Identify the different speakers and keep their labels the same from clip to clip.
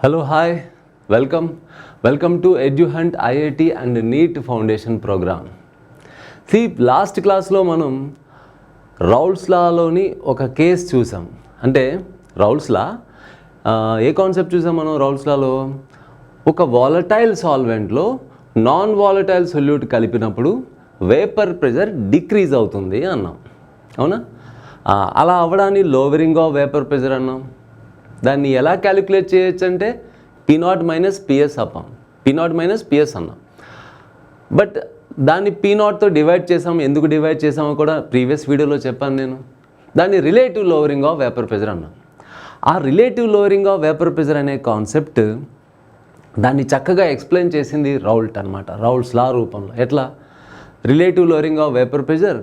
Speaker 1: Hello, hi, welcome to EduHunt IIT and NEET Foundation program. See, last క్లాస్లో మనం Raoult's లాలోని ఒక case చూసాం. అంటే రౌల్స్ లా ఏ కాన్సెప్ట్ చూసాం మనం రౌల్స్ లాలో? ఒక వాలటైల్ సాల్వెంట్లో నాన్ వాలటైల్ సొల్యూట్ కలిపినప్పుడు వేపర్ ప్రెషర్ డిక్రీజ్ అవుతుంది అన్నాం, అవునా? అలా అవ్వడాన్ని లోవరింగ్ ఆఫ్ వేపర్ ప్రెషర్ అన్నాం. దాన్ని ఎలా క్యాలిక్యులేట్ చేయొచ్చు అంటే P0 minus PS upon P0 minus PS అన్నాం. బట్ దాన్ని P0తో డివైడ్ చేసాము. ఎందుకు డివైడ్ చేసామో కూడా ప్రీవియస్ వీడియోలో చెప్పాను నేను. దాన్ని relative lowering of vapour pressure అన్నాం. ఆ relative lowering of vapour pressure అనే కాన్సెప్ట్ దాన్ని చక్కగా ఎక్స్ప్లెయిన్ చేసింది రౌల్ట్ అనమాట, రౌల్ట్స్ లా రూపంలో. ఎట్లా? Relative lowering of vapour pressure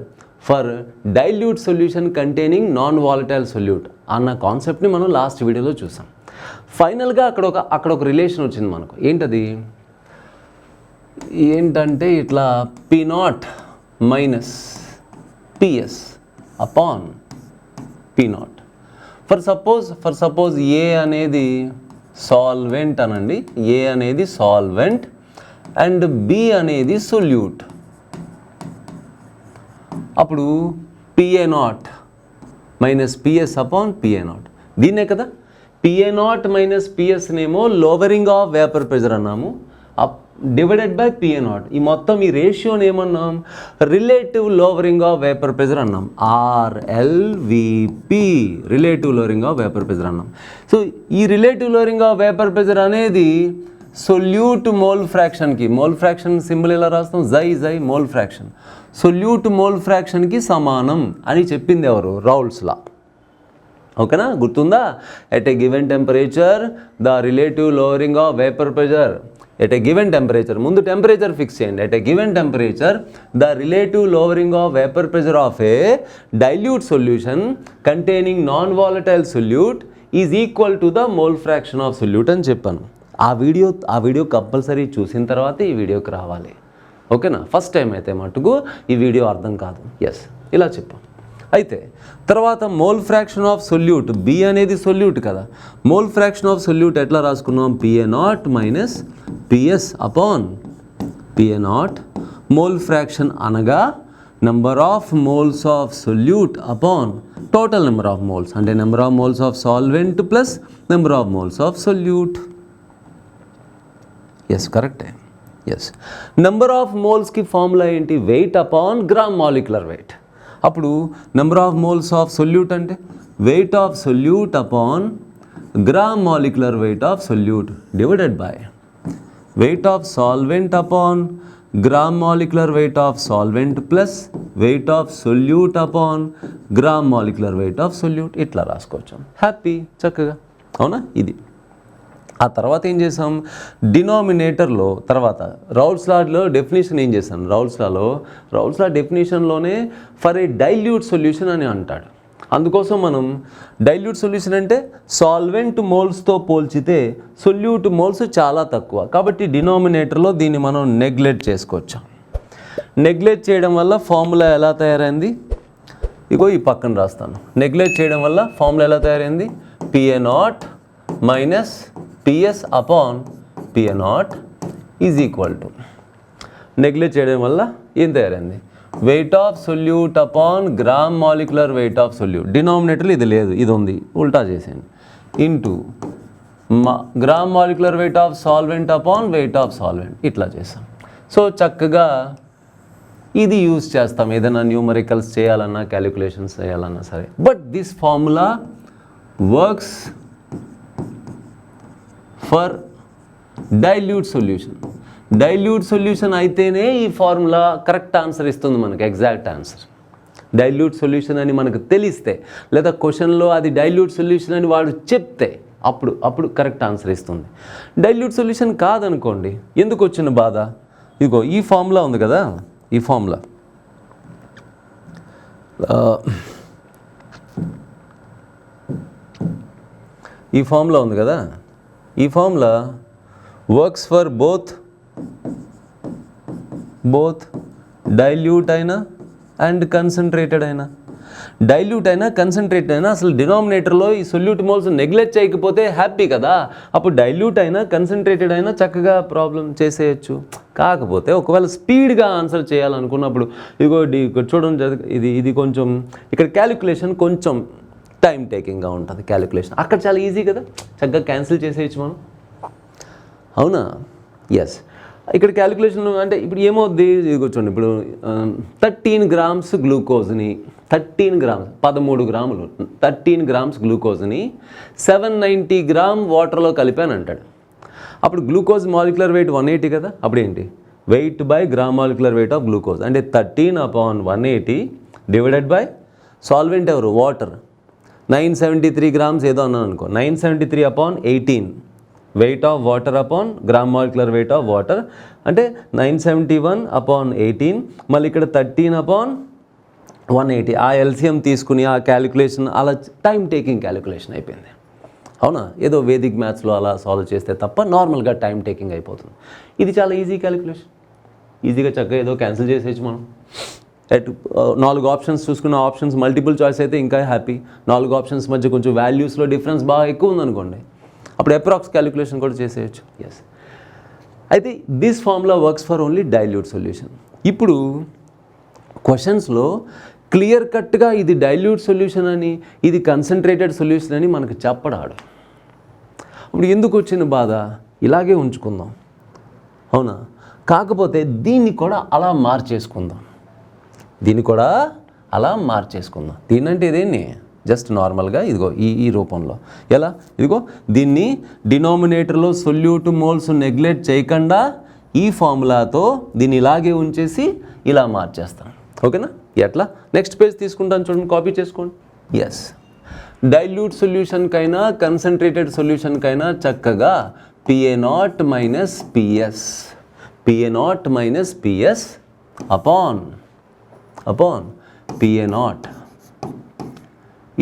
Speaker 1: for dilute solution containing non volatile solute అన్న కాన్సెప్ట్ని మనం లాస్ట్ వీడియోలో చూసాం. ఫైనల్గా అక్కడ ఒక రిలేషన్ వచ్చింది మనకు. ఏంటంటే ఇట్లా P0 minus PS upon P0 for suppose A అనేది సాల్వెంట్ అనండి. ఏ అనేది సాల్వెంట్ అండ్ బి అనేది సొల్యూట్. అప్పుడు PA0 minus PS upon PA0. దీన్నే కదా PA0 మైనస్ పిఎస్నేమో లోవరింగ్ ఆఫ్ వేపర్ ప్రెషర్ అన్నాము, డివైడెడ్ బై PA0. ఈ మొత్తం ఈ రేషియోని ఏమన్నాం? Relative lowering of vapour pressure అన్నాం. RLVP relative lowering of vapour pressure అన్నాం. సో ఈ relative lowering of vapour pressure అనేది సొల్యూట్ మోల్ ఫ్రాక్షన్కి, మోల్ ఫ్రాక్షన్ సింబల్ ఎలా రాస్తాం? జై మోల్ ఫ్రాక్షన్, సొల్యూట్ మోల్ ఫ్రాక్షన్కి సమానం అని చెప్పింది ఎవరు? రౌల్ట్స్ లా. ఓకేనా? గుర్తుందా? At a given temperature the relative lowering of vapour pressure at a given temperature, ముందు టెంపరేచర్ ఫిక్స్ చేయండి. At a given temperature the relative lowering of vapour pressure of A dilute solution containing non volatile solute is equal to the mole fraction of solute అని చెప్పాను. ఆ video compulsory చూసిన తర్వాత ఈ వీడియోకి రావాలి. ఓకేనా? ఫస్ట్ టైం అయితే మటుకు ఈ వీడియో అర్థం కాదు. ఎస్, ఇలా చెప్పాం. అయితే తర్వాత mole fraction of solute, B అనేది సొల్యూట్ కదా. మోల్ ఫ్రాక్షన్ ఆఫ్ సొల్యూట్ ఎట్లా రాసుకున్నాం? PA0 minus PS upon PA0. Mole fraction అనగా number of moles of solute upon total number of moles, అంటే number of moles of solvent plus number of moles of solute. Yes, కరెక్టే. Yes, number of మోల్స్కి formula ఏంటి? Weight upon gram molecular weight. అప్పుడు number of moles of solute అంటే weight of solute upon gram molecular weight of solute divided by weight of solvent upon gram molecular weight of solvent plus wait of solute upon gram molecular weight of solute. ఇట్లా రాసుకోవచ్చు. Happy, చక్కగా. అవునా? ఇది. ఆ తర్వాత ఏం చేసాం? డినామినేటర్లో తర్వాత రౌల్ట్స్ లాలో డెఫినేషన్ ఏం చేశాను? Raoult's law డెఫినేషన్లోనే for a dilute solution అని అంటాడు. అందుకోసం మనం డైల్యూట్ సొల్యూషన్ అంటే సాల్వెంట్ మోల్స్తో పోల్చితే సొల్యూట్ మోల్స్ చాలా తక్కువ. కాబట్టి డినామినేటర్లో దీన్ని మనం నెగ్లెక్ట్ చేసుకోవచ్చు. నెగ్లెక్ట్ చేయడం వల్ల ఫార్ములా ఎలా తయారైంది? ఇగో ఈ పక్కన రాస్తాను. నెగ్లెక్ట్ చేయడం వల్ల ఫార్ములా ఎలా తయారైంది? PA0 minus PS upon PA0 is equal to, neglect చేయడం వల్ల ఏం తయారైంది? Weight of solute upon gram molecular weight of solute. డినామినేటర్లో ఇది లేదు, ఇది ఉంది, ఉల్టా చేసేయండి. Into gram molecular weight of solvent upon weight of solvent. ఇట్లా చేస్తాం. సో చక్కగా ఇది యూజ్ చేస్తాం ఏదైనా న్యూమరికల్స్ చేయాలన్నా, క్యాలిక్యులేషన్స్ చేయాలన్నా సరే. But this formula works for dilute solution. Dilute solution అయితేనే ఈ ఫార్ములా కరెక్ట్ ఆన్సర్ ఇస్తుంది మనకు, ఎగ్జాక్ట్ ఆన్సర్. డైల్యూట్ సొల్యూషన్ అని మనకు తెలిస్తే, లేదా క్వశ్చన్లో అది డైల్యూట్ సొల్యూషన్ అని వాడు చెప్తే అప్పుడు కరెక్ట్ ఆన్సర్ ఇస్తుంది. డైల్యూట్ సొల్యూషన్ కాదనుకోండి, ఎందుకు వచ్చిన బాధ? ఇదిగో ఈ ఫార్ములా ఉంది కదా, ఈ ఫార్ములా ఉంది కదా, ఈ formula works for both dilute అయినా అండ్ కన్సన్ట్రేటెడ్ అయినా. డైల్యూట్ అయినా కన్సన్ట్రేట్ అయినా అసలు డినామినేటర్లో ఈ సొల్యూట్ మోల్స్ నెగ్లెక్ట్ చేయకపోతే హ్యాపీ కదా. అప్పుడు డైల్యూట్ అయినా కన్సన్ట్రేటెడ్ అయినా చక్కగా ప్రాబ్లం చేసేయచ్చు. కాకపోతే ఒకవేళ స్పీడ్గా ఆన్సర్ చేయాలనుకున్నప్పుడు ఇక్కడ చూడండి, ఇది కొంచెం ఇక్కడ క్యాలిక్యులేషన్ కొంచెం టైం టేకింగ్గా ఉంటుంది క్యాలిక్యులేషన్. అక్కడ చాలా ఈజీ కదా, చక్కగా క్యాన్సిల్ చేసేయచ్చు మనం, అవునా? ఎస్. ఇక్కడ క్యాలిక్యులేషన్ అంటే ఇప్పుడు ఏమవుద్ది, ఇది కూర్చోండి, ఇప్పుడు 13 గ్రామ్స్ గ్లూకోజ్ని 13 గ్రామ్స్ 13 గ్రాములు 13 గ్రామ్స్ గ్లూకోజ్ని 790 గ్రామ్ వాటర్లో కలిపాను అంటాడు. అప్పుడు గ్లూకోజ్ మాలిక్యులర్ వెయిట్ 180 కదా. అప్పుడు ఏంటి, weight by gram molecular weight of glucose అంటే 13/180 డివైడెడ్ బై సాల్వెంట్ ఎవరు, వాటర్. 973 గ్రామ్స్ ఏదో అన్నాను అనుకో, 973/18 weight of water upon gram molecular weight of water అంటే 971/18. మళ్ళీ ఇక్కడ 13/180. ఆ ఎల్సిఎం తీసుకుని ఆ క్యాలిక్యులేషన్ అలా టైం టేకింగ్ క్యాలిక్యులేషన్ అయిపోయింది, అవునా? ఏదో వేదిక్ మ్యాథ్స్లో అలా సాల్వ్ చేస్తే తప్ప నార్మల్గా టైం టేకింగ్ అయిపోతుంది. ఇది చాలా ఈజీ క్యాలిక్యులేషన్, ఈజీగా చక్కగా ఏదో క్యాన్సిల్ చేసేయచ్చు మనం. 4 ఆప్షన్స్ చూసుకున్న ఆప్షన్స్ మల్టిపుల్ చాయిస్ అయితే ఇంకా హ్యాపీ. 4 ఆప్షన్స్ మధ్య కొంచెం వాల్యూస్లో డిఫరెన్స్ బాగా ఎక్కువ ఉందనుకోండి, అప్పుడు అప్రాక్స్ క్యాలిక్యులేషన్ కూడా చేసేయచ్చు. ఎస్. అయితే this formula works for only dilute solution. ఇప్పుడు క్వశ్చన్స్లో క్లియర్ కట్గా ఇది డైల్యూట్ సొల్యూషన్ అని, ఇది కన్సన్ట్రేటెడ్ సొల్యూషన్ అని మనకు చెప్పడాడు. ఇప్పుడు ఎందుకు వచ్చిన బాధ, ఇలాగే ఉంచుకుందాం, అవునా? కాకపోతే దీన్ని కూడా అలా మార్చేసుకుందాం, దీన్నంటే ఇదేంటి జస్ట్ నార్మల్గా ఇదిగో ఈ రూపంలో ఎలా, ఇదిగో దీన్ని డినామినేటర్లో సొల్యూట్ మోల్స్ నెగ్లెక్ట్ చేయకుండా ఈ ఫార్ములాతో దీన్ని ఇలాగే ఉంచేసి ఇలా మార్చేస్తాను, ఓకేనా? ఎట్లా, నెక్స్ట్ పేజ్ తీసుకుంటాను చూడండి, కాపీ చేసుకోండి. ఎస్. డైల్యూట్ సొల్యూషన్కైనా కన్సన్ట్రేటెడ్ సొల్యూషన్కైనా చక్కగా PA0 minus PS upon PA0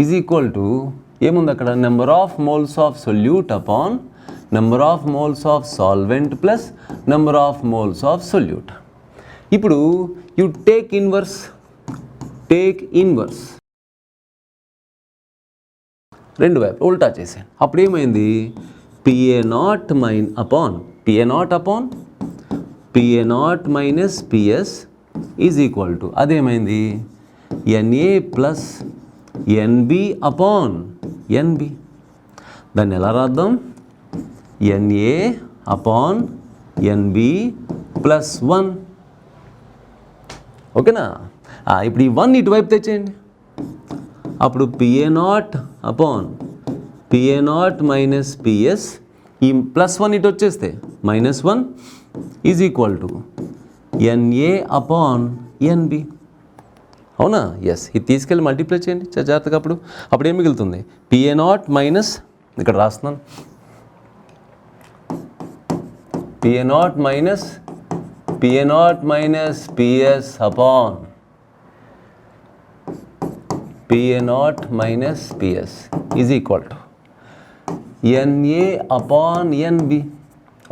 Speaker 1: is equal to ఏముంది అక్కడ, number of moles of solute upon number of moles of solvent plus number of moles of solute. ఇప్పుడు you take inverse రెండు వైపు ఉల్టా చేశాను. అప్పుడు ఏమైంది, PA0 minus PS is equal to అదేమైంది NA plus NB upon NB. దాన్ని ఎలా రాద్దాం, NA అపాన్ NB ప్లస్ 1, ఓకేనా? ఇప్పుడు ఈ 1 ఇటువైపు తెచ్చేయండి. అప్పుడు PA0 మైనస్ PS, ఈ ప్లస్ 1 ఇటు వచ్చేస్తే -1 is equal to NA upon NB, అవునా? ఎస్. ఇది తీసుకెళ్ళి మల్టిప్లై చేయండి జాగ్రత్తగా. అప్పుడు ఏం మిగులుతుంది, PA0 మైనస్, ఇక్కడ రాస్తున్నాను, PA0 minus PS upon PA0 minus PS is equal to NA upon NB,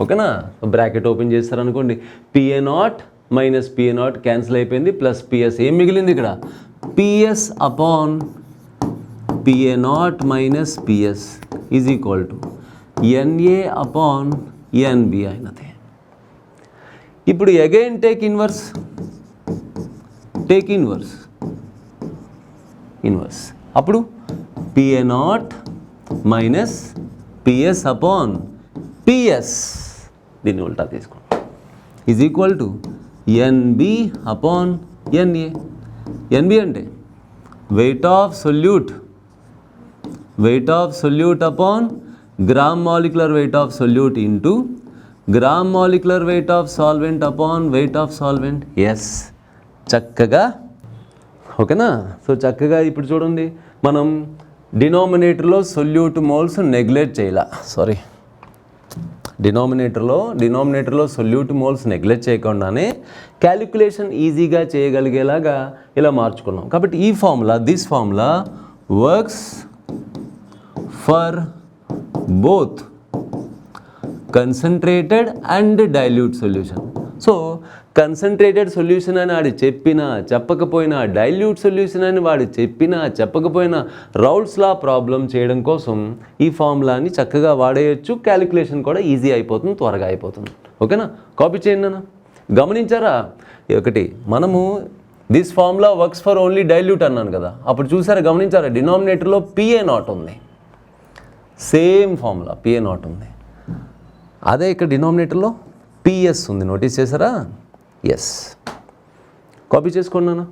Speaker 1: ఓకేనా? బ్రాకెట్ ఓపెన్ చేస్తారనుకోండి, PA0 మైనస్ PA0 క్యాన్సిల్ అయిపోయింది, ప్లస్ PS ఏం మిగిలింది ఇక్కడ, PS upon PA0 minus PS is equal to NA upon NB అయినది. ఇప్పుడు again take inverse అప్పుడు PA0 minus PS upon PS, దీన్ని ఉల్టా తీసుకోండి, is equal to NB upon NA. NB అంటే weight of solute upon gram molecular weight of solute into gram molecular weight of solvent upon weight of solvent. Yes, చక్కగా, ఓకేనా? So చక్కగా ఇప్పుడు చూడండి, మనం డినామినేటర్లో సొల్యూట్ మోల్స్ నెగ్లెక్ట్ చేయాల, డినామినేటర్లో solute moles neglect చేయకుండానే calculation ఈజీగా చేయగలిగేలాగా ఇలా మార్చుకున్నాం. కాబట్టి ఈ formula, this formula works for both concentrated and dilute solution. So concentrated solution అని వాడు చెప్పినా చెప్పకపోయినా, డైల్యూట్ సొల్యూషన్ అని వాడు చెప్పినా చెప్పకపోయినా, రౌల్ట్స్ లా ప్రాబ్లం చేయడం కోసం ఈ ఫార్ములాని చక్కగా వాడేయచ్చు. క్యాలిక్యులేషన్ కూడా ఈజీ అయిపోతుంది, త్వరగా అయిపోతుంది. ఓకేనా? కాపీ చేయండి అన్న. గమనించారా? ఒకటి మనము this formula works for only dilute అన్నాను కదా, అప్పుడు చూసారా, గమనించారా, డినామినేటర్లో PA0 ఉంది, సేమ్ ఫార్ములా PA0 ఉంది. అదే ఇక్కడ డినామినేటర్లో PS ఉంది, నోటీస్ చేశారా? ఎస్, కాపీ చేసుకోండి అన్న.